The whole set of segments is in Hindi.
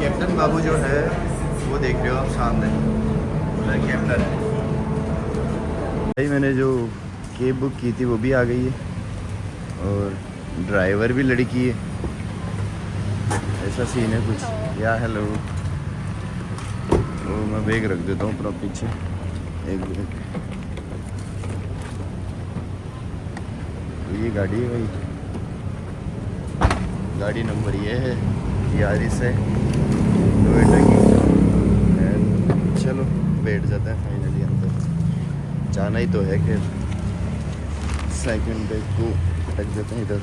कैप्टन बाबू जो है वो देख रहे हो आप सामने, उधर कैप्टन है भाई। मैंने जो कैब बुक की थी वो भी आ गई है और ड्राइवर भी लड़की है। ऐसा सीन है कुछ। या हेलो, वो मैं बैग रख देता हूँ अपना पीछे, एक बैग। तो ये गाड़ी है भाई, गाड़ी नंबर ये है, यारिस है टोयोटा की। चलो बैठ जाते हैं फाइनली अंदर, जाना ही तो है। खैर सेकंड बैग को रख देते हैं इधर।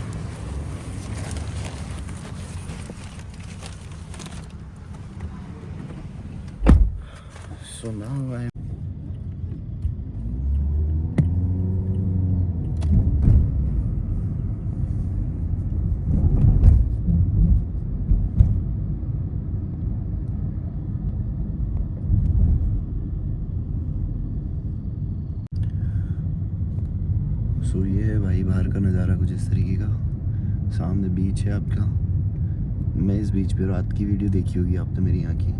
सो नाउ आई सो ये है भाई बाहर का नज़ारा कुछ इस तरीके का। सामने बीच है आपका। मैं इस बीच पे रात की वीडियो देखी होगी आपने मेरी यहाँ की।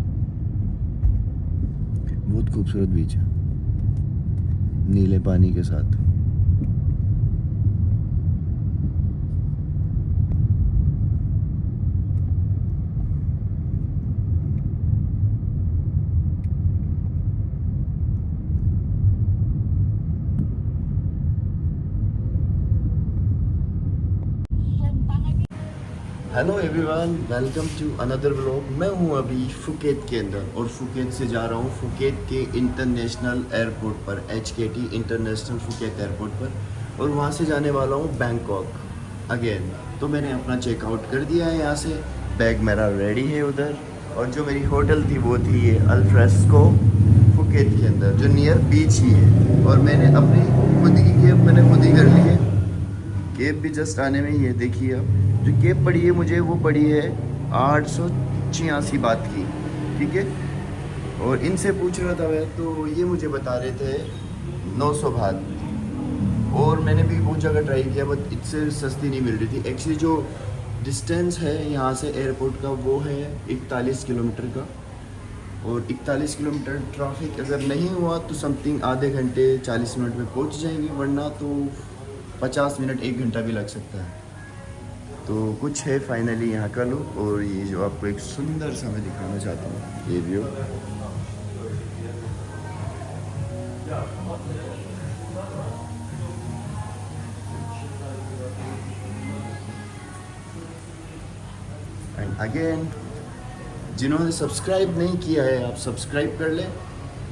बहुत खूबसूरत बीच है नीले पानी के साथ। Hello everyone, welcome to another vlog. मैं हूं अभी फुकेत के अंदर और फुकेत से जा रहा हूं फुकेत के इंटरनेशनल एयरपोर्ट पर, HKT इंटरनेशनल फुकेत एयरपोर्ट पर, और वहां से जाने वाला हूं बैंकॉक अगेन। तो मैंने अपना चेकआउट कर दिया है यहाँ से, बैग मेरा रेडी है उधर। और जो मेरी होटल थी वो थी ये अल्फ्रेस्को फुकेत के अंदर, जो नियर बीच ही है। और मैंने अपनी खुद की कैब मैंने खुद ही कर ली है। कैब भी जस्ट आने में ही है, देखिए आप। जो कैब पड़ी है मुझे वो पड़ी है 886 बात की, ठीक है। और इनसे पूछ रहा था मैं, तो ये मुझे बता रहे थे 900 बात। और मैंने भी बहुत जगह ट्राई किया बट इससे सस्ती नहीं मिल रही थी। एक्चुअली जो डिस्टेंस है यहाँ से एयरपोर्ट का वो है 41 किलोमीटर का। और 41 किलोमीटर ट्रैफिक अगर नहीं हुआ तो समथिंग आधे घंटे 40 मिनट में पहुँच जाएंगे, वरना तो 50 मिनट 1 घंटा भी लग सकता है। तो कुछ है फाइनली यहाँ का लुक। और ये जो आपको एक सुंदर सा मैं दिखाना चाहता हूँ, ये व्यू। एंड अगेन, जिन्होंने सब्सक्राइब नहीं किया है आप सब्सक्राइब कर लें।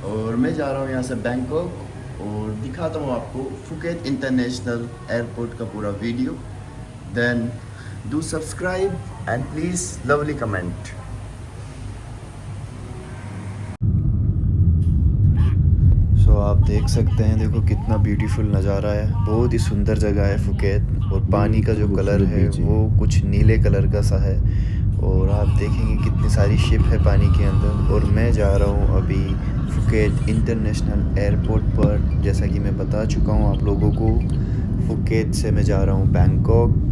और मैं जा रहा हूँ यहाँ से बैंकॉक और दिखाता हूँ आपको फुकेत इंटरनेशनल एयरपोर्ट का पूरा video. Then do subscribe and please lovely comment। सो आप देख सकते हैं, देखो कितना ब्यूटीफुल नज़ारा है। बहुत ही सुंदर जगह है फुकेत। और पानी का जो कलर है वो कुछ नीले कलर का सा है। और आप देखेंगे कितनी सारी शिप है पानी के अंदर। और मैं जा रहा हूँ अभी फुकेत इंटरनेशनल एयरपोर्ट पर। जैसा कि मैं बता चुका हूँ आप लोगों को, फुकेत से मैं जा रहा हूँ बैंकॉक।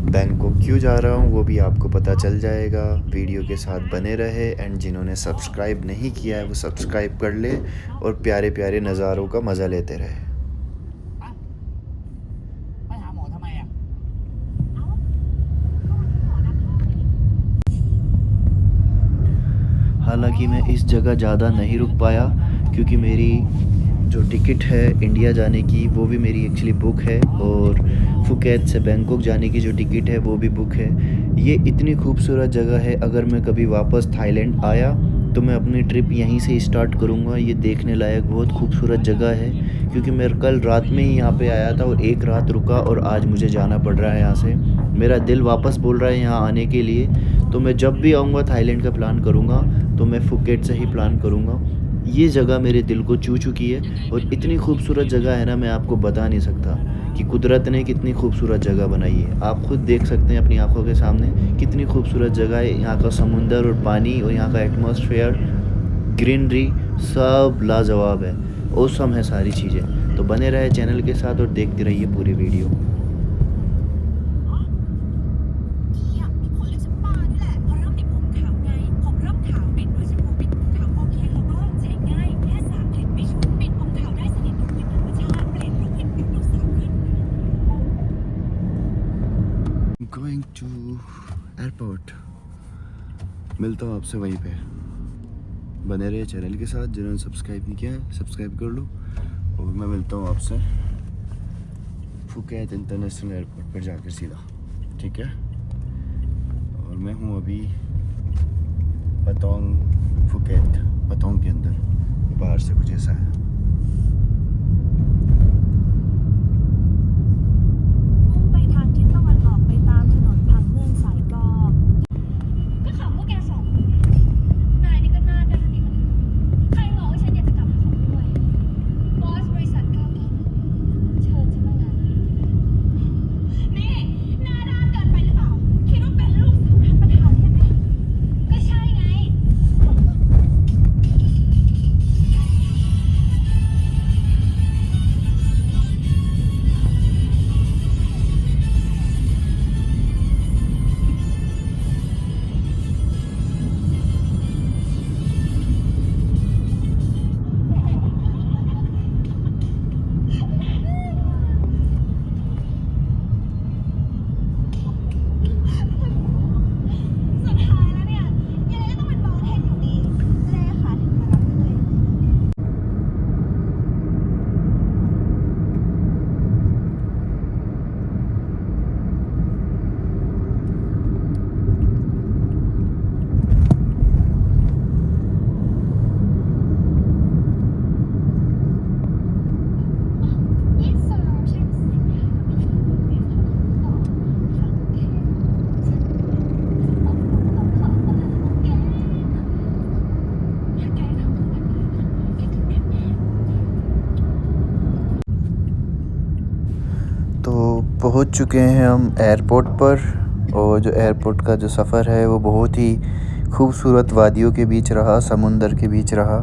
बैंकॉक क्यों जा रहा हूँ वो भी आपको पता चल जाएगा, वीडियो के साथ बने रहे। एंड जिन्होंने सब्सक्राइब नहीं किया है वो सब्सक्राइब कर ले और प्यारे प्यारे नज़ारों का मज़ा लेते रहे। हालांकि मैं इस जगह ज़्यादा नहीं रुक पाया क्योंकि मेरी जो टिकट है इंडिया जाने की वो भी मेरी एक्चुअली बुक है। और फुकेत से बैंकॉक जाने की जो टिकट है वो भी बुक है। ये इतनी खूबसूरत जगह है, अगर मैं कभी वापस थाईलैंड आया तो मैं अपनी ट्रिप यहीं से स्टार्ट करूँगा। ये देखने लायक बहुत खूबसूरत जगह है क्योंकि मैं कल रात में ही यहाँ पे आया था और एक रात रुका और आज मुझे जाना पड़ रहा है यहाँ से। मेरा दिल वापस बोल रहा है यहाँ आने के लिए। तो मैं जब भी आऊँगा थाईलैंड का प्लान करूँगा तो मैं फुकेत से ही प्लान करूँगा। ये जगह मेरे दिल को छू चुकी है और इतनी खूबसूरत जगह है ना, मैं आपको बता नहीं सकता कि कुदरत ने कितनी खूबसूरत जगह बनाई है। आप खुद देख सकते हैं अपनी आंखों के सामने कितनी खूबसूरत जगह है। यहाँ का समुंदर और पानी और यहाँ का एटमॉस्फेयर, ग्रीनरी, सब लाजवाब है। ऑसम है सारी चीज़ें। तो बने रहे चैनल के साथ और देखते रहिए पूरी वीडियो। मिलता हूँ आपसे वहीं पे। बने रहे चैनल के साथ, जिन्होंने सब्सक्राइब नहीं किया है सब्सक्राइब कर लो। और मैं मिलता हूँ आपसे फुकेत इंटरनेशनल एयरपोर्ट पर जाकर सीधा, ठीक है। और मैं हूँ अभी पतोंग के अंदर, बाहर से कुछ ऐसा है। तो पहुंच चुके हैं हम एयरपोर्ट पर। और जो एयरपोर्ट का जो सफ़र है वो बहुत ही खूबसूरत वादियों के बीच रहा, समुंदर के बीच रहा।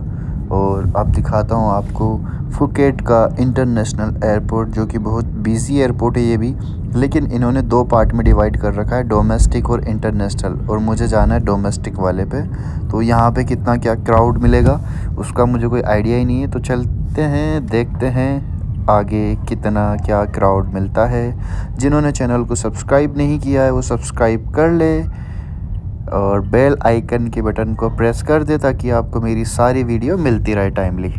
और अब दिखाता हूँ आपको फुकेट का इंटरनेशनल एयरपोर्ट, जो कि बहुत बिज़ी एयरपोर्ट है ये भी, लेकिन इन्होंने 2 पार्ट में डिवाइड कर रखा है, डोमेस्टिक और इंटरनेशनल। और मुझे जाना है डोमेस्टिक वाले पे। तो यहाँ पे कितना क्या क्राउड मिलेगा उसका मुझे कोई आइडिया ही नहीं है। तो चलते हैं, देखते हैं आगे कितना क्या क्राउड मिलता है। जिन्होंने चैनल को सब्सक्राइब नहीं किया है वो सब्सक्राइब कर ले और बेल आइकन के बटन को प्रेस कर दे, ताकि आपको मेरी सारी वीडियो मिलती रहे टाइमली।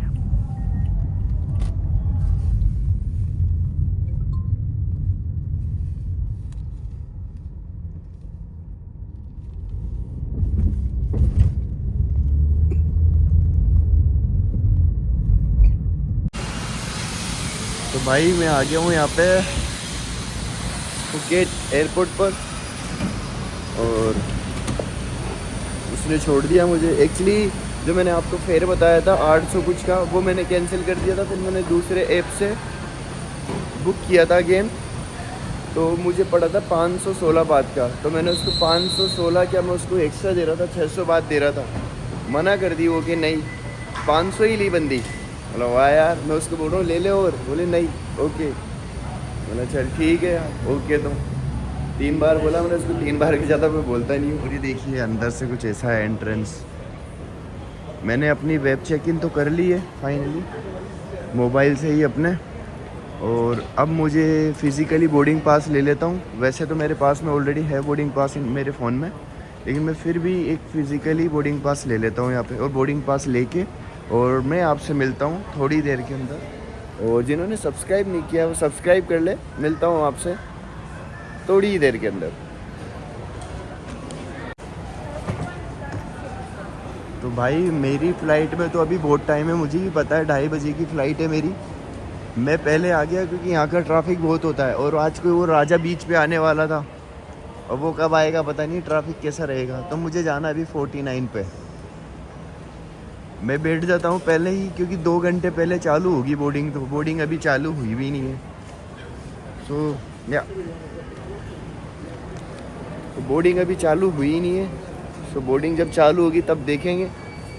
तो भाई मैं आ गया हूँ यहाँ पे फुकेट एयरपोर्ट पर, और उसने छोड़ दिया मुझे। एक्चुअली जो मैंने आपको फेयर बताया था 800 कुछ का, वो मैंने कैंसिल कर दिया था। फिर मैंने दूसरे ऐप से बुक किया था गेम, तो मुझे पड़ा था 516 बात का। तो मैंने उसको 516 क्या, मैं उसको एक्स्ट्रा दे रहा था, 600 बात दे रहा था। मना कर दी वो कि नहीं 500 ही ली बंदी। बोला वाह यार, मैं उसको बोल रहा हूँ ले ले, और बोले नहीं ओके। बोला चल ठीक है यार ओके। तो 3 बार बोला मैंने उसको, 3 बार के ज़्यादा मैं बोलता नहीं हूँ। और ये देखिए अंदर से कुछ ऐसा है एंट्रेंस। मैंने अपनी वेब चेक इन तो कर ली है फाइनली, मोबाइल से ही अपने। और अब मुझे फ़िज़िकली बोर्डिंग पास ले लेता हूँ। वैसे तो मेरे पास में ऑलरेडी है बोर्डिंग पास मेरे फ़ोन में, लेकिन मैं फिर भी एक फ़िज़िकली बोर्डिंग पास ले लेता हूँ यहाँ पे। और बोर्डिंग पास लेके और मैं आपसे मिलता हूँ थोड़ी देर के अंदर। और जिन्होंने सब्सक्राइब नहीं किया वो सब्सक्राइब कर ले। मिलता हूँ आपसे थोड़ी ही देर के अंदर। तो भाई मेरी फ़्लाइट में तो अभी बहुत टाइम है, मुझे भी पता है 2:30 बजे की फ़्लाइट है मेरी। मैं पहले आ गया क्योंकि यहाँ का ट्रैफिक बहुत होता है। और आज कोई वो राजा बीच पे आने वाला था, और वो कब आएगा पता नहीं, ट्रैफिक कैसा रहेगा। तो मुझे जाना अभी 49 पे। मैं बैठ जाता हूँ पहले ही, क्योंकि 2 घंटे पहले चालू होगी बोर्डिंग। तो बोर्डिंग अभी चालू हुई भी नहीं है। सो तो बोर्डिंग अभी चालू हुई ही नहीं है। सो बोर्डिंग जब चालू होगी तब देखेंगे।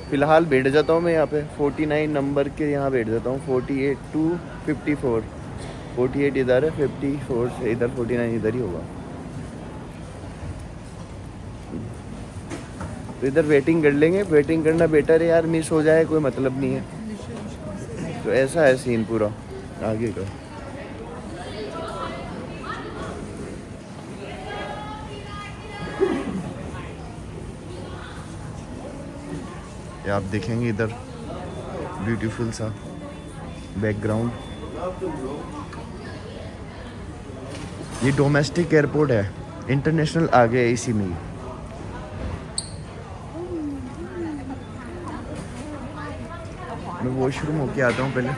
फ़िलहाल बैठ जाता हूँ मैं यहाँ पे 49 नंबर के यहाँ बैठ जाता हूँ। 48 to 54, 48 इधर है, 54 से इधर, 49 इधर ही होगा। तो इधर वेटिंग कर लेंगे। वेटिंग करना बेटर है यार, मिस हो जाए कोई मतलब नहीं है। तो ऐसा है सीन पूरा आगे का। ये आप देखेंगे इधर ब्यूटीफुल सा बैकग्राउंड। ये डोमेस्टिक एयरपोर्ट है, इंटरनेशनल आ गया इसी में ही। मैं वॉशरूम होके आता हूँ पहले,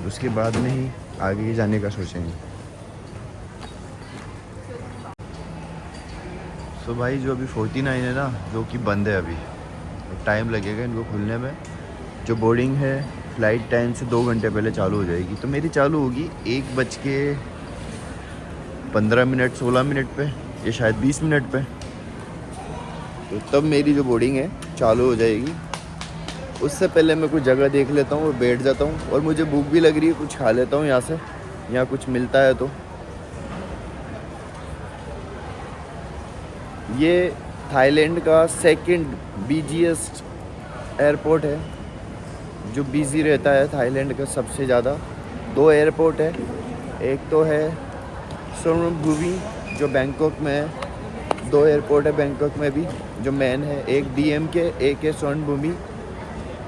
उसके बाद में ही आगे जाने का सोचेंगे। सो भाई जो अभी 49 है ना, जो कि बंद है अभी, टाइम लगेगा इनको खुलने में। जो बोर्डिंग है फ़्लाइट टाइम से 2 घंटे पहले चालू हो जाएगी, तो मेरी चालू होगी 1:15 16 मिनट पे, या शायद 20 मिनट पे। तो तब मेरी जो बोर्डिंग है चालू हो जाएगी। उससे पहले मैं कुछ जगह देख लेता हूँ और बैठ जाता हूँ, और मुझे भूख भी लग रही है, कुछ खा लेता हूँ यहाँ से, यहाँ कुछ मिलता है तो। ये थाईलैंड का सेकंड बिजीएस्ट एयरपोर्ट है, जो बिज़ी रहता है थाईलैंड का सबसे ज़्यादा। 2 एयरपोर्ट है, एक तो है सुवर्णभूमि जो बैंकॉक में है, 2 एयरपोर्ट है बैंकॉक में भी जो मेन है, एक DMK, एक है सुवर्णभूमि।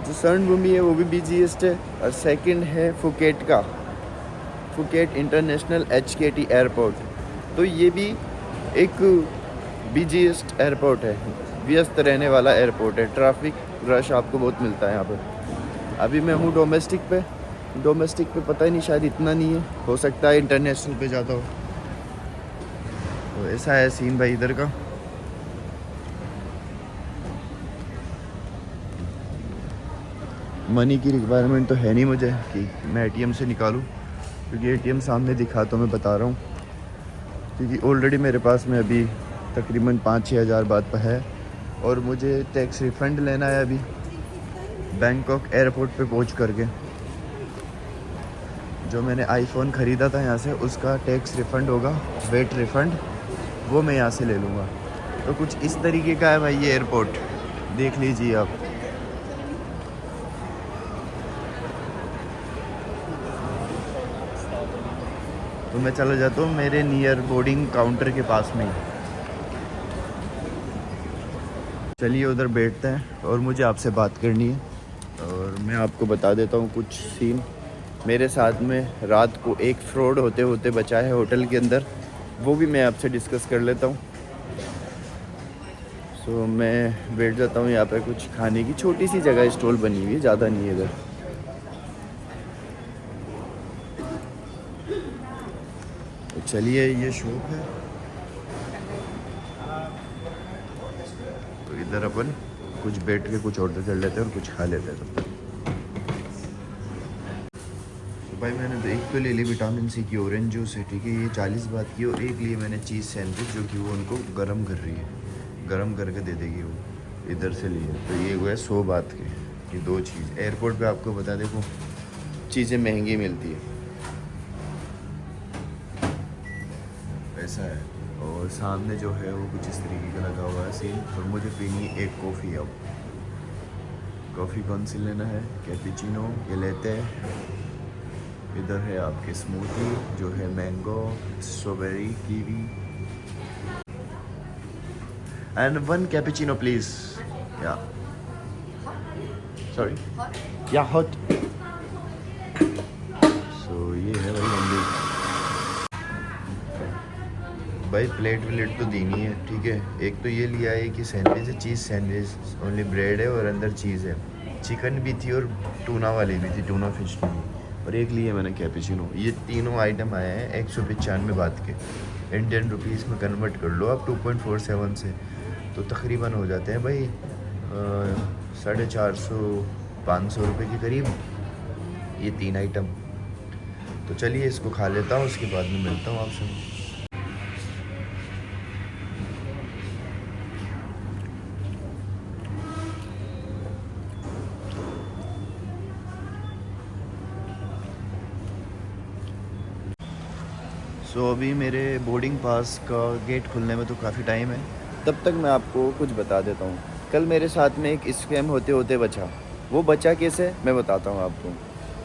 जो सुवर्णभूमि है वो भी बिजीएस्ट है, और सेकंड है फुकेट का, फुकेट इंटरनेशनल HKT एयरपोर्ट। तो ये भी एक बिजीएस्ट एयरपोर्ट है, व्यस्त रहने वाला एयरपोर्ट है, ट्रैफिक रश आपको बहुत मिलता है यहाँ पर। अभी मैं हूँ डोमेस्टिक पे पता ही नहीं, शायद इतना नहीं है, हो सकता है इंटरनेशनल पे जाता हो। तो ऐसा है सीन भाई इधर का। मनी की रिक्वायरमेंट तो है नहीं मुझे कि मैं ATM से निकालूं, क्योंकि ATM सामने दिखा तो मैं बता रहा हूँ, क्योंकि ऑलरेडी मेरे पास में अभी तकरीबन 5-6 हज़ार बात पर है, और मुझे टैक्स रिफ़ंड लेना है अभी बैंकॉक एयरपोर्ट पे पहुँच करके। जो मैंने iPhone ख़रीदा था यहाँ से, उसका टैक्स रिफ़ंड होगा, वेट रिफ़ंड, वो मैं यहाँ से ले लूँगा। तो कुछ इस तरीके का है भाई ये एयरपोर्ट, देख लीजिए आप। तो मैं चला जाता हूँ मेरे नियर बोर्डिंग काउंटर के पास में ही। चलिए उधर बैठते हैं, और मुझे आपसे बात करनी है, और मैं आपको बता देता हूँ कुछ सीन। मेरे साथ में रात को एक फ्रॉड होते होते बचा है होटल के अंदर, वो भी मैं आपसे डिस्कस कर लेता हूँ। सो मैं बैठ जाता हूँ यहाँ पे, कुछ खाने की छोटी सी जगह स्टॉल बनी हुई है, ज़्यादा नहीं है इधर। तो चलिए ये शॉप है, तो इधर अपन कुछ बैठ के कुछ ऑर्डर कर लेते हैं और कुछ खा लेते हैं तब तक। तो भाई मैंने तो एक तो ले ली विटामिन C की ऑरेंज जूस है, ठीक है, ये 40 बात की, और एक लिए मैंने चीज़ सैंडविच, जो कि वो उनको गर्म कर रही है, गर्म करके दे देगी वो, इधर से लिए। तो ये हुआ है 100 बात के, ये 2 चीज़। एयरपोर्ट पे आपको बता देखो चीज़ें महंगी मिलती है, ऐसा है। और सामने जो है वो कुछ इस तरीके का लगा हुआ है सीन, और मुझे पीनी है एक कॉफ़ी। अब कॉफ़ी कौन सी लेना है? कैपेचिनो ये लेते हैं। इधर है आपके स्मूदी जो है mango, strawberry, kiwi, and 1 cappuccino please. या सॉरी, या हॉट। सो ये है भाई प्लेट व्लेट तो देनी है, ठीक है। एक तो ये लिया है कि सैंडविच है, चीज़ सैंडविच, ओनली ब्रेड है और अंदर चीज़ है। चिकन भी थी और टूना वाली भी थी, टूना फिश भी थी, और एक लिए मैंने कैपेचिनो। ये तीनों आइटम आए हैं 195 बात के। इंडियन रुपीस में कन्वर्ट कर लो आप 2.47 से, तो तकरीबन हो जाते हैं भाई 450-500 रुपये के करीब ये 3 आइटम। तो चलिए इसको खा लेता हूँ, उसके बाद में मिलता हूँ आपसे। तो अभी मेरे बोर्डिंग पास का गेट खुलने में तो काफ़ी टाइम है, तब तक मैं आपको कुछ बता देता हूँ। कल मेरे साथ में एक स्कैम होते होते बचा। वो बचा कैसे, मैं बताता हूँ आपको।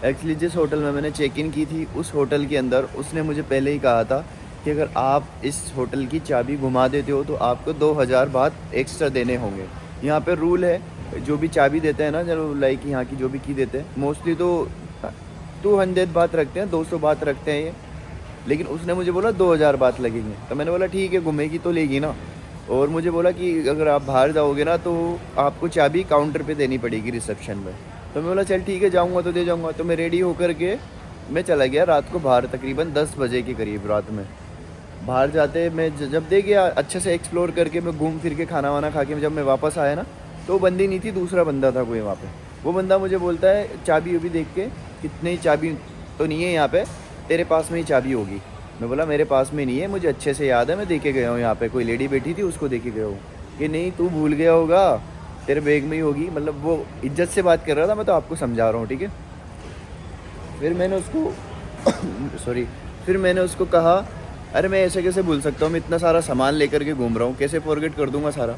एक्चुअली जिस होटल में मैंने चेक इन की थी, उस होटल के अंदर उसने मुझे पहले ही कहा था कि अगर आप इस होटल की चाबी घुमा देते हो तो आपको 2000 बात एक्स्ट्रा देने होंगे। यहाँ पर रूल है जो भी चाबी देते हैं ना, चलो लाइक यहाँ की जो भी की देते हैं, मोस्टली तो 200 बात रखते हैं, 200 बात रखते हैं ये। लेकिन उसने मुझे बोला 2000 बात लगेंगे। तो मैंने बोला ठीक है, घूमेगी तो लेगी ना। और मुझे बोला कि अगर आप बाहर जाओगे ना तो आपको चाबी काउंटर पे देनी पड़ेगी रिसेप्शन में। तो मैं बोला चल ठीक है, जाऊँगा तो दे जाऊँगा। तो मैं रेडी होकर के मैं चला गया रात को बाहर, तकरीबन 10 बजे के करीब रात में। बाहर जाते मैं जब दे गया अच्छे से एक्सप्लोर करके, मैं घूम फिर के खाना वाना खा के जब मैं वापस आया ना, तो बंदी नहीं थी, दूसरा बंदा था कोई वहाँ पे। वो बंदा मुझे बोलता है चाबी अभी देख के, कितनी चाबी तो नहीं है यहाँ पे, तेरे पास में ही चाबी होगी। मैं बोला मेरे पास में नहीं है, मुझे अच्छे से याद है, मैं देखे गया हूँ, यहाँ पे कोई लेडी बैठी थी उसको देखे गया हूँ। कि नहीं तू भूल गया होगा, तेरे बैग में ही होगी। मतलब वो इज्जत से बात कर रहा था, मैं तो आपको समझा रहा हूँ, ठीक है। फिर मैंने उसको सॉरी फिर मैंने उसको कहा अरे मैं ऐसे कैसे भूल सकता हूँ, मैं इतना सारा सामान लेकर के घूम रहा हूँ, कैसे फॉरगेट कर दूंगा सारा।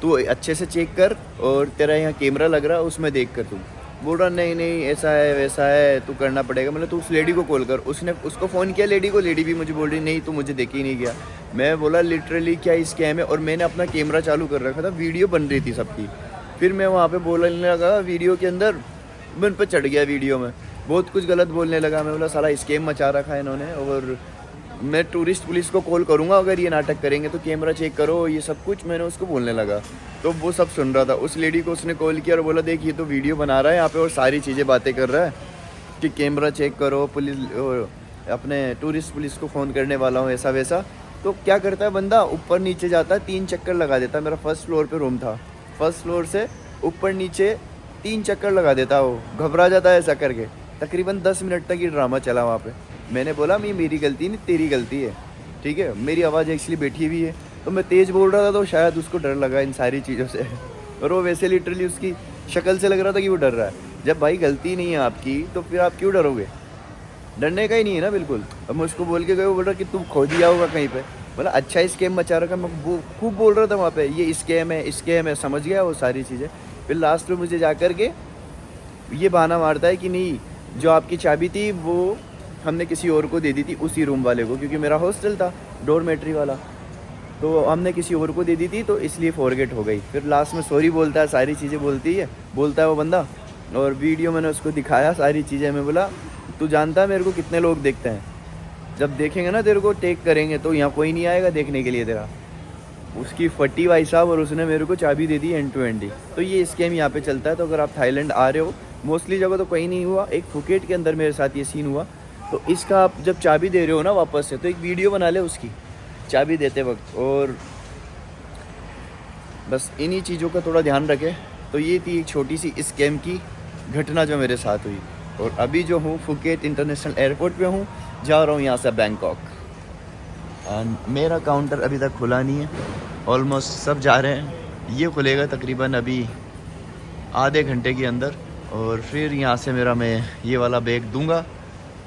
तू अच्छे से चेक कर, और तेरा यहाँ कैमरा लग रहा है उसमें देख कर तू। बोल रहा नहीं नहीं ऐसा है वैसा है, तू करना पड़ेगा। मतलब तू उस लेडी को कॉल कर। उसने उसको फ़ोन किया लेडी को, लेडी भी मुझे बोल रही नहीं तू मुझे देख ही नहीं गया। मैं बोला लिटरली क्या स्कैम है, और मैंने अपना कैमरा चालू कर रखा था, वीडियो बन रही थी सबकी। फिर मैं वहाँ पे बोलने लगा वीडियो के अंदर, मैं उन पर चढ़ गया वीडियो में, बहुत कुछ गलत बोलने लगा। मैं बोला सारा स्कैम मचा रखा है इन्होंने, और मैं टूरिस्ट पुलिस को कॉल करूँगा अगर ये नाटक करेंगे, तो कैमरा चेक करो ये सब कुछ मैंने उसको बोलने लगा। तो वो सब सुन रहा था। उस लेडी को उसने कॉल किया और बोला देख ये तो वीडियो बना रहा है यहाँ पे और सारी चीज़ें बातें कर रहा है कि कैमरा चेक करो, पुलिस अपने टूरिस्ट पुलिस को फ़ोन करने वाला हूँ ऐसा वैसा। तो क्या करता है बंदा, ऊपर नीचे जाता है, 3 चक्कर लगा देता है। मेरा फर्स्ट फ्लोर पे रूम था, फर्स्ट फ्लोर से ऊपर नीचे 3 चक्कर लगा देता। वो घबरा जाता है ऐसा करके। तकरीबन 10 मिनट तक ये ड्रामा चला वहाँ पे। मैंने बोला ये मेरी गलती नहीं तेरी गलती है, ठीक है। मेरी आवाज़ एक्चुअली बैठी हुई है, तो मैं तेज़ बोल रहा था तो शायद उसको डर लगा इन सारी चीज़ों से। और वो वैसे लिटरली उसकी शक्ल से लग रहा था कि वो डर रहा है। जब भाई गलती नहीं है आपकी तो फिर आप क्यों डरोगे, डरने का ही नहीं है ना बिल्कुल। अब मैं उसको बोल के गया, वो बोल रहा कि तू खो दिया होगा कहीं पे। बोला अच्छा स्कैम मचा रखा। मैं खूब बोल रहा था वहाँ पे ये स्कैम है, समझ गया वो सारी चीज़ें। फिर लास्ट में मुझे जा कर के ये बहाना मारता है कि नहीं जो आपकी चाबी थी वो हमने किसी और को दे दी थी, उसी रूम वाले को, क्योंकि मेरा हॉस्टल था डॉर्मेट्री वाला, तो हमने किसी और को दे दी थी तो इसलिए फॉरगेट हो गई। फिर लास्ट में सॉरी बोलता है, सारी चीज़ें बोलता है वो बंदा। और वीडियो मैंने उसको दिखाया सारी चीज़ें। मैं बोला तू जानता है मेरे को कितने लोग देखते हैं, जब देखेंगे ना तेरे को टेक करेंगे तो यहाँ कोई नहीं आएगा देखने के लिए तेरा। उसकी फटी भाई साहब, और उसने मेरे को चाबी दे दी एंड टू एंड ही। तो ये स्कैम यहाँ पे चलता है। तो अगर आप थाईलैंड आ रहे हो, मोस्टली जगह तो कहीं नहीं हुआ, एक फुकेट के अंदर मेरे साथ ये सीन हुआ। तो इसका आप जब चाबी दे रहे हो ना वापस से, तो एक वीडियो बना ले उसकी चाबी देते वक्त, और बस इन्हीं चीज़ों का थोड़ा ध्यान रखें। तो ये थी एक छोटी सी स्कैम की घटना जो मेरे साथ हुई। और अभी जो हूँ फुकेट इंटरनेशनल एयरपोर्ट पे हूँ, जा रहा हूँ यहाँ से बैंकॉक। एंड मेरा काउंटर अभी तक खुला नहीं है, ऑलमोस्ट सब जा रहे हैं। ये खुलेगा तकरीबन अभी आधे घंटे के अंदर, और फिर यहाँ से मैं ये वाला बैग दूंगा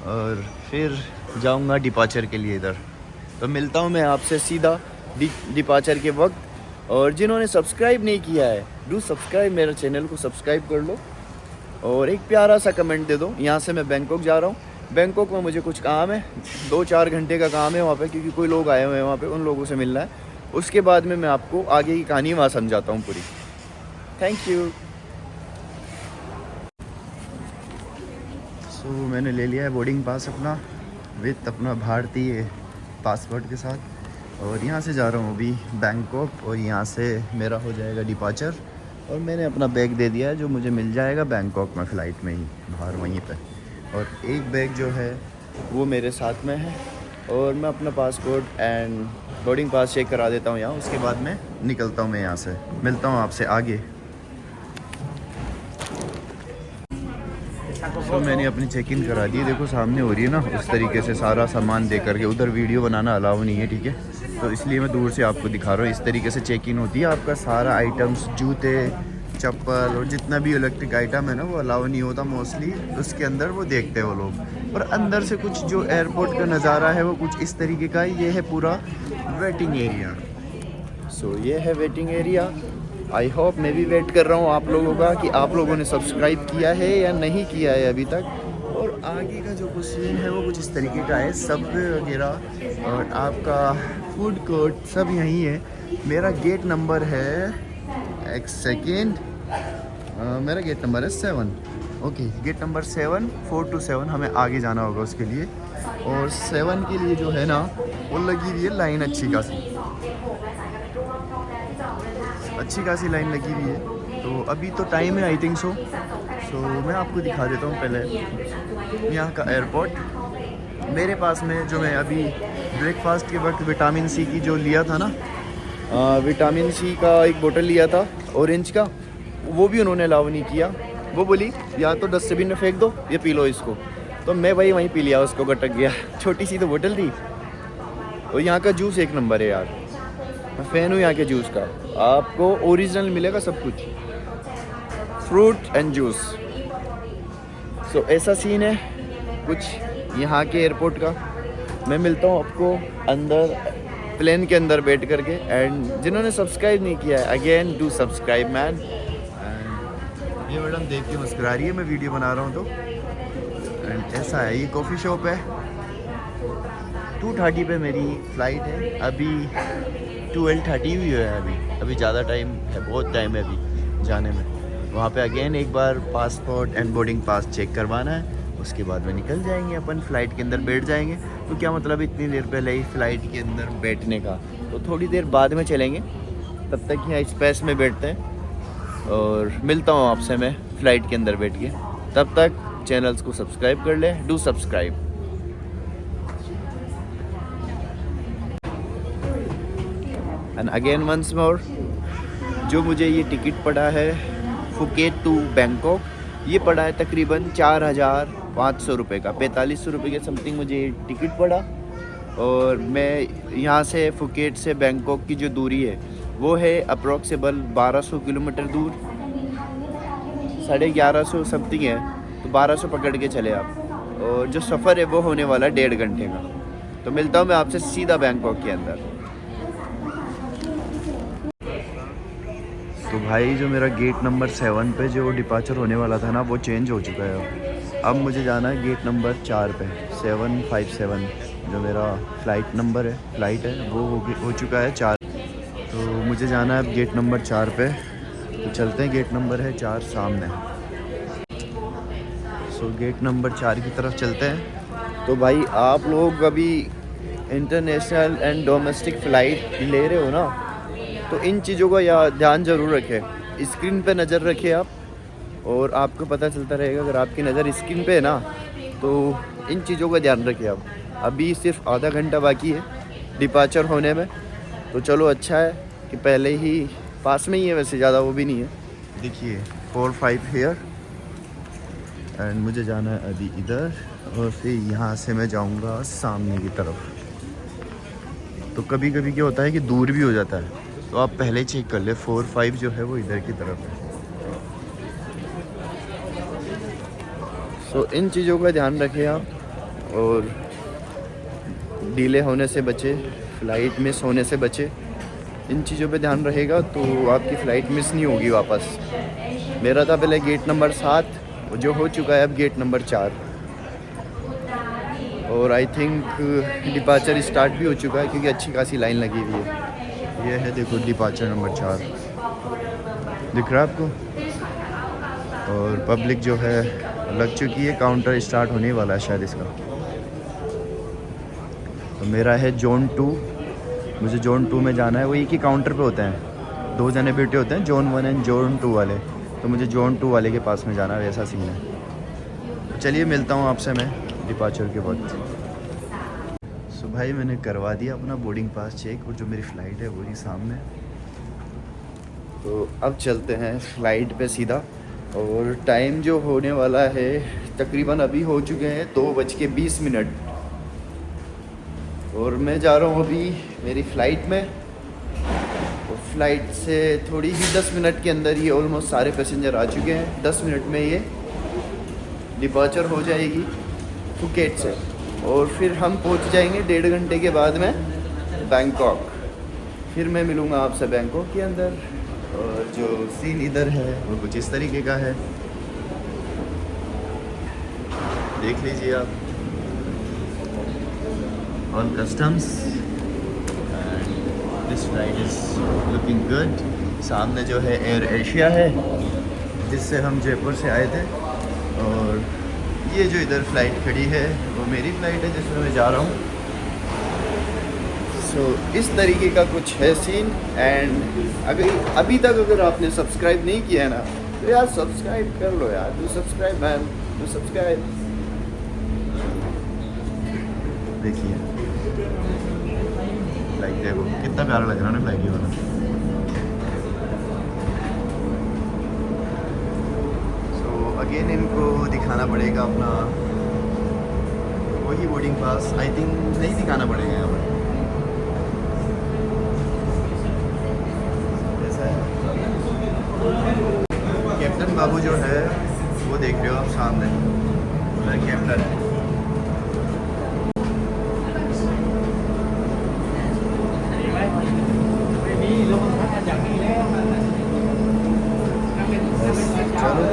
और फिर जाऊंगा डिपार्चर के लिए इधर। तो मिलता हूँ मैं आपसे सीधा डिपार्चर के वक्त। और जिन्होंने सब्सक्राइब नहीं किया है, डू सब्सक्राइब, मेरे चैनल को सब्सक्राइब कर लो और एक प्यारा सा कमेंट दे दो। यहाँ से मैं बैंकॉक जा रहा हूँ। बैंकॉक में मुझे कुछ काम है, 2-4 घंटे का काम है वहाँ पे, क्योंकि कोई लोग आए हुए हैं वहाँ पे, उन लोगों से मिलना है। उसके बाद में मैं आपको आगे की कहानी वहाँ समझाता हूँ पूरी। Thank you. सो मैंने ले लिया है बोर्डिंग पास अपना, विथ अपना भारतीय पासपोर्ट के साथ, और यहाँ से जा रहा हूँ अभी बैंकॉक, और यहाँ से मेरा हो जाएगा डिपार्चर। और मैंने अपना बैग दे दिया है जो मुझे मिल जाएगा बैंकॉक में फ़्लाइट में ही बाहर वहीं पे। और एक बैग जो है वो मेरे साथ में है, और मैं अपना passport and boarding pass check करा देता हूँ यहाँ। उसके बाद मैं निकलता हूँ मैं यहाँ से। मिलता हूँ आपसे आगे। तो मैंने अपनी चेक इन करा दी, देखो सामने हो रही है ना, उस तरीके से सारा सामान दे करके। उधर वीडियो बनाना अलाउ नहीं है, ठीक है, तो इसलिए मैं दूर से आपको दिखा रहा हूँ। इस तरीके से चेक इन होती है। आपका सारा आइटम्स, जूते, चप्पल और जितना भी इलेक्ट्रिक आइटम है ना, वो अलाउ नहीं होता मोस्टली उसके अंदर, वो देखते हैं वो लोग। और अंदर से कुछ जो एयरपोर्ट का नज़ारा है वो कुछ इस तरीके का है। ये है पूरा वेटिंग एरिया। सो ये है वेटिंग एरिया। आई होप, मैं भी वेट कर रहा हूँ आप लोगों का कि आप लोगों ने सब्सक्राइब किया है या नहीं किया है अभी तक। और आगे का जो कुछ सीन है वो कुछ इस तरीके का है, सबवे वगैरह और आपका फूड कोर्ट सब यहीं है। मेरा गेट नंबर है, एक सेकेंड, मेरा गेट नंबर है 7। ओके, गेट नंबर 7, 4 to 7 हमें आगे जाना होगा उसके लिए। और 7 के लिए जो है ना, वो लगी हुई है लाइन अच्छी खासी लाइन लगी हुई है। तो अभी तो टाइम है आई थिंक सो मैं आपको दिखा देता हूँ पहले यहाँ का एयरपोर्ट। मेरे पास में जो मैं अभी ब्रेकफास्ट के वक्त विटामिन सी की जो लिया था ना, विटामिन सी का एक बोतल लिया था ऑरेंज का, वो भी उन्होंने अलाउ नहीं किया। वो बोली या तो डस्टबिन में फेंक दो या पी लो इसको। तो मैं भाई वहीं पी लिया, उसको गटक गया। छोटी सी तो बोतल थी। और यहाँ का जूस एक नंबर है यार, मैं फ़ैन हूँ यहाँ के जूस का। आपको ओरिजिनल मिलेगा सब कुछ, फ्रूट एंड जूस। सो ऐसा सीन है कुछ यहाँ के एयरपोर्ट का। मैं मिलता हूँ आपको अंदर, प्लेन के अंदर बैठ करके। एंड जिन्होंने सब्सक्राइब नहीं किया है, अगेन डू सब्सक्राइब मैन। ये मैडम देख के मुस्कुरा रही है, मैं वीडियो बना रहा हूँ तो। एंड ऐसा है, ये कॉफ़ी शॉप है। 2:30 पे मेरी फ़्लाइट है, अभी 12:30 हुई है। अभी ज़्यादा टाइम है, बहुत टाइम है अभी जाने में। वहाँ पे अगेन एक बार passport and boarding pass check करवाना है, उसके बाद में निकल जाएंगे अपन, फ़्लाइट के अंदर बैठ जाएंगे। तो क्या मतलब इतनी देर पहले ही फ़्लाइट के अंदर बैठने का, तो थोड़ी देर बाद में चलेंगे। तब तक यहाँ स्पेस में बैठते हैं और मिलता हूँ आपसे मैं फ़्लाइट के अंदर बैठ के। तब तक चैनल्स को सब्सक्राइब कर ले, do subscribe. And again once more, जो मुझे ये टिकट पड़ा है फुकेट टू बैंकॉक, ये पड़ा है तकरीबन 4,500 रुपये का, 4500 रुपये के समथिंग मुझे ये टिकट पड़ा। और मैं यहाँ से फुकेट से बैंकॉक की जो दूरी है वो है अप्रॉक्सीबल 1200 किलोमीटर दूर, 1150 समथिंग है। तो 1200 पकड़ के चले आप। और जो सफ़र है वो होने वाला है 1.5 घंटे का। तो मिलता हूँ मैं आपसे सीधा बैंकॉक के अंदर। तो भाई जो मेरा गेट नंबर 7 पे जो डिपार्चर होने वाला था ना, वो चेंज हो चुका है। अब मुझे जाना है गेट नंबर 4 पे, 757 जो मेरा फ़्लाइट है वो हो चुका है 4। तो मुझे जाना है अब गेट नंबर 4 पे। तो चलते हैं, गेट नंबर है 4 सामने। सो गेट नंबर 4 की तरफ चलते हैं। तो भाई आप लोग अभी इंटरनेशनल एंड डोमेस्टिक फ़्लाइट ले रहे हो ना, तो इन चीज़ों का ध्यान ज़रूर रखें। स्क्रीन पे नज़र रखें आप, और आपको पता चलता रहेगा अगर आपकी नज़र स्क्रीन पे है ना, तो इन चीज़ों का ध्यान रखें आप। अभी सिर्फ आधा घंटा बाकी है डिपार्चर होने में। तो चलो अच्छा है कि पहले ही पास में ही है, वैसे ज़्यादा वो भी नहीं है। देखिए 4-5 हेयर। एंड मुझे जाना है अभी इधर, और फिर यहाँ से मैं जाऊँगा सामने की तरफ। तो कभी कभी क्या होता है कि दूर भी हो जाता है, तो आप पहले चेक कर ले। 4-5 जो है वो इधर की तरफ है। सो इन चीज़ों का ध्यान रखें आप, और डिले होने से बचे, फ़्लाइट मिस होने से बचे। इन चीज़ों पे ध्यान रहेगा तो आपकी फ़्लाइट मिस नहीं होगी वापस। मेरा था पहले गेट नंबर 7, जो हो चुका है अब गेट नंबर 4। और आई थिंक डिपार्चर स्टार्ट भी हो चुका है, क्योंकि अच्छी खासी लाइन लगी हुई है। ये है देखो डिपार्चर नंबर 4, दिख रहा है आपको। और पब्लिक जो है लग चुकी है, काउंटर स्टार्ट होने वाला है शायद इसका। तो मेरा है जोन 2, मुझे जोन 2 में जाना है। वो एक ही काउंटर पे होते हैं, 2 जने बैठे होते हैं, जोन 1 एंड जोन 2 वाले। तो मुझे जोन 2 वाले के पास में जाना है, वैसा सीन है। तो चलिए मिलता हूँ आपसे मैं डिपार्चर के वक्त। सो भाई मैंने करवा दिया अपना बोर्डिंग पास चेक, और जो मेरी फ़्लाइट है वही सामने। तो अब चलते हैं फ़्लाइट पे सीधा। और टाइम जो होने वाला है तकरीबन अभी हो चुके हैं 2:20। और मैं जा रहा हूँ अभी मेरी फ़्लाइट में। और फ्लाइट से थोड़ी ही 10 मिनट के अंदर ही ऑलमोस्ट सारे पैसेंजर आ चुके हैं। 10 मिनट में ये डिपार्चर हो जाएगी फुकेट से, और फिर हम पहुंच जाएंगे 1.5 घंटे के बाद में बैंकॉक। फिर मैं मिलूँगा आपसे बैंकॉक के अंदर। और जो सीन इधर है वो कुछ इस तरीके का है, देख लीजिए आप। All customs and this flight is looking good. सामने जो है एयर एशिया है, जिससे हम जयपुर से आए थे। और ये जो इधर फ़्लाइट खड़ी है वो मेरी फ़्लाइट है जिसमें मैं जा रहा हूँ। सो इस तरीके का कुछ है सीन। एंड अभी तक अगर आपने सब्सक्राइब नहीं किया है ना तो यार सब्सक्राइब कर लो यार। Do subscribe man, do subscribe. देखिए फ्लाइट देखो कितना प्यारा लग रहा है ना फ्लाइट वाला। सो अगेन इनको दिखाना पड़ेगा अपना वही बोर्डिंग पास। आई थिंक नहीं दिखाना पड़ेगा यहाँ पर। कैप्टन बाबू जो है वो देख रहे हो आप सामने, मैं कैप्टन है। चलो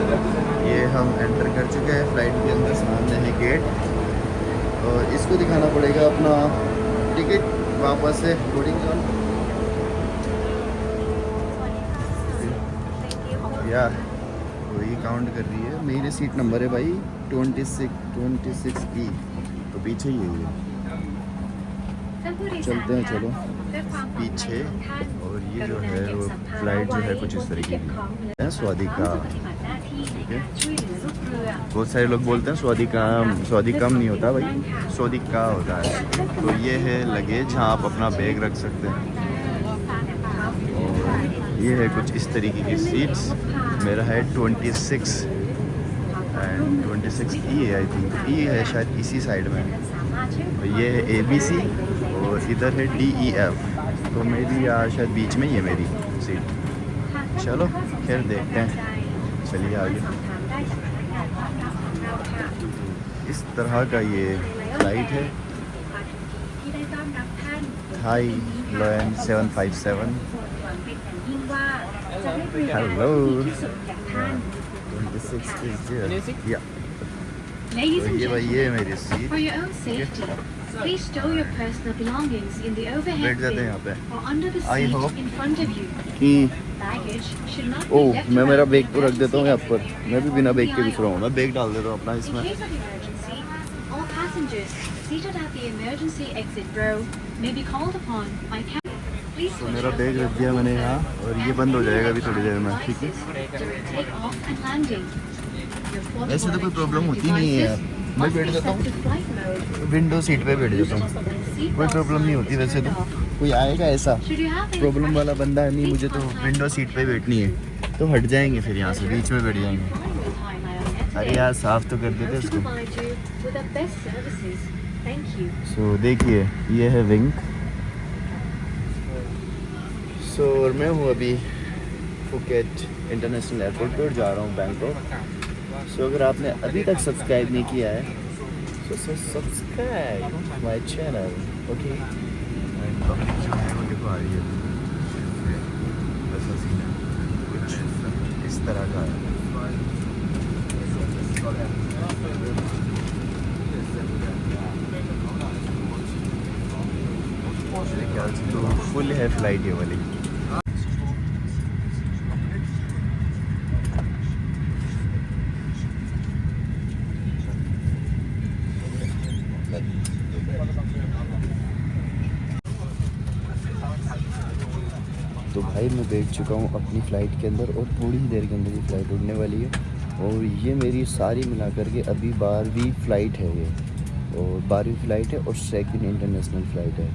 ये हम एंटर कर चुके हैं फ्लाइट के अंदर। सामने है गेट और इसको दिखाना पड़ेगा अपना टिकट वापस से बोर्डिंग जोन। यार वही काउंट कर रही है। मेरी सीट नंबर है भाई 26E, तो पीछे ही है ये। चलते हैं चलो पीछे। और ये जो है वो फ्लाइट जो है कुछ इस तरीके की है। स्वादिका, बहुत सारे लोग बोलते हैं स्वादिकम नहीं होता भाई, स्वादिका होता है। तो ये है लगेज, जहाँ आप अपना बैग रख सकते हैं। और ये है कुछ इस तरीके की सीट्स। मेरा है 26 एंड 26E है। आई थिंक E है शायद इसी साइड में। और ये है ABC और इधर है DEF। तो मेरी यार शायद बीच में ही है मेरी सीट। चलो खैर देखते हैं, चलिए आगे। इस तरह का ये फ्लाइट है Thai Lion 757। Hello 26 is here. Yeah. Ladies तो and ये भाई gentlemen, ये है मेरी seat. for your own safety, please stow your personal belongings in the overhead बैठ जाते हैं bin यहाँ पे। or under the I seat hope in front of you. कि Baggage should not be oh left मैं मेरा around बैग the तो रख देता हूँ यहाँ पर। emergency मैं भी बिना बैग के exit घुस रहा हूँ। मैं बैग डाल देता हूँ अपना In इसमें। case of emergency, all passengers seated at the emergency exit row may be called upon by Please तो switch मेरा off बैग your रख दिया मैंने यहाँ और ये बंद हो जाएगा अभी थोड़ी देर में, ठीक है। during takeoff and landing. Your portable वैसे तो कोई प्रॉब्लम electronic होती नहीं है यार। devices मैं must बैठ be जाता set to हूँ flight mode. विंडो सीट पे बैठ जाता हूँ, कोई प्रॉब्लम नहीं होती। वैसे तो कोई आएगा ऐसा Should you have any problem वाला questions, बंदा नहीं, please मुझे तो contact विंडो सीट पे बैठनी है। तो हट जाएंगे फिर यहाँ से, बीच में बैठ जाएंगे। Thai Marionette अरे यार साफ तो कर देते to इसको। provide you with the best services. Thank you. सो देखिए ये है विंग। सो और मैं हूँ अभी फुकेट इंटरनेशनल एयरपोर्ट पर, जा रहा हूँ बैंकॉक। सो अगर आपने अभी तक सब्सक्राइब नहीं किया है तो subscribe my channel, okay. Public जो है वो देखो आ रही है, ऐसा सीन है कुछ इस तरह का है। मेरे ख्याल से तो फुल है फ्लाइट ये वाली। तो भाई मैं बैठ चुका हूँ अपनी फ़्लाइट के अंदर और थोड़ी ही देर के अंदर ये फ़्लाइट उड़ने वाली है। और ये मेरी सारी मिला करके अभी 12वीं फ़्लाइट है ये, और 12वीं फ़्लाइट है और सेकंड इंटरनेशनल फ़्लाइट है।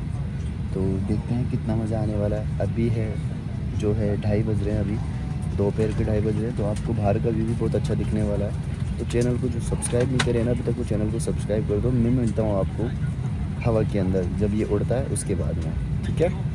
तो देखते हैं कितना मज़ा आने वाला है। अभी है जो है 2:30 बज रहे हैं, अभी दोपहर के 2:30 बज रहे हैं। तो आपको बाहर का व्यू भी बहुत अच्छा दिखने वाला है। तो चैनल को जो सब्सक्राइब नहीं करे ना अभी तक, वो चैनल को सब्सक्राइब कर दो। मैं मिलता हूँ आपको हवा के अंदर जब ये उड़ता है उसके बाद में, ठीक है।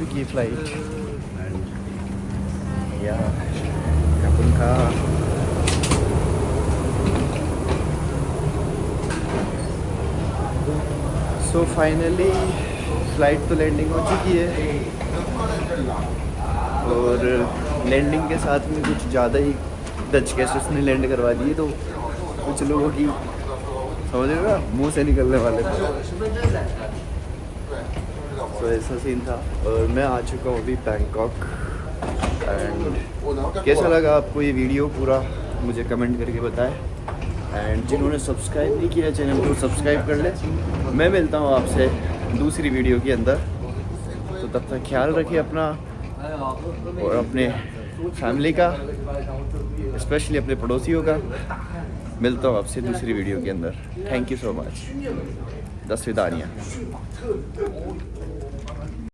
चुकी है फ्लाइट या अपन का सो फाइनली फ़्लाइट तो लैंडिंग हो चुकी है और लैंडिंग के साथ में कुछ ज़्यादा ही डच केसेस ने लैंड करवा दिए, तो कुछ लोगों की समझ रहे हो ना मुँह से निकलने वाले थे। तो ऐसा सीन था और मैं आ चुका हूँ अभी बैंकॉक। एंड कैसा लगा आपको ये वीडियो पूरा मुझे कमेंट करके बताएं। एंड जिन्होंने सब्सक्राइब नहीं किया चैनल को सब्सक्राइब कर लें। मैं मिलता हूँ आपसे दूसरी वीडियो के अंदर, तो तब तक ख्याल रखिए अपना और अपने फैमिली का, स्पेशली अपने पड़ोसियों का। मिलता हूँ आपसे दूसरी वीडियो के अंदर। Thank you so much. 10 विदानियाँ।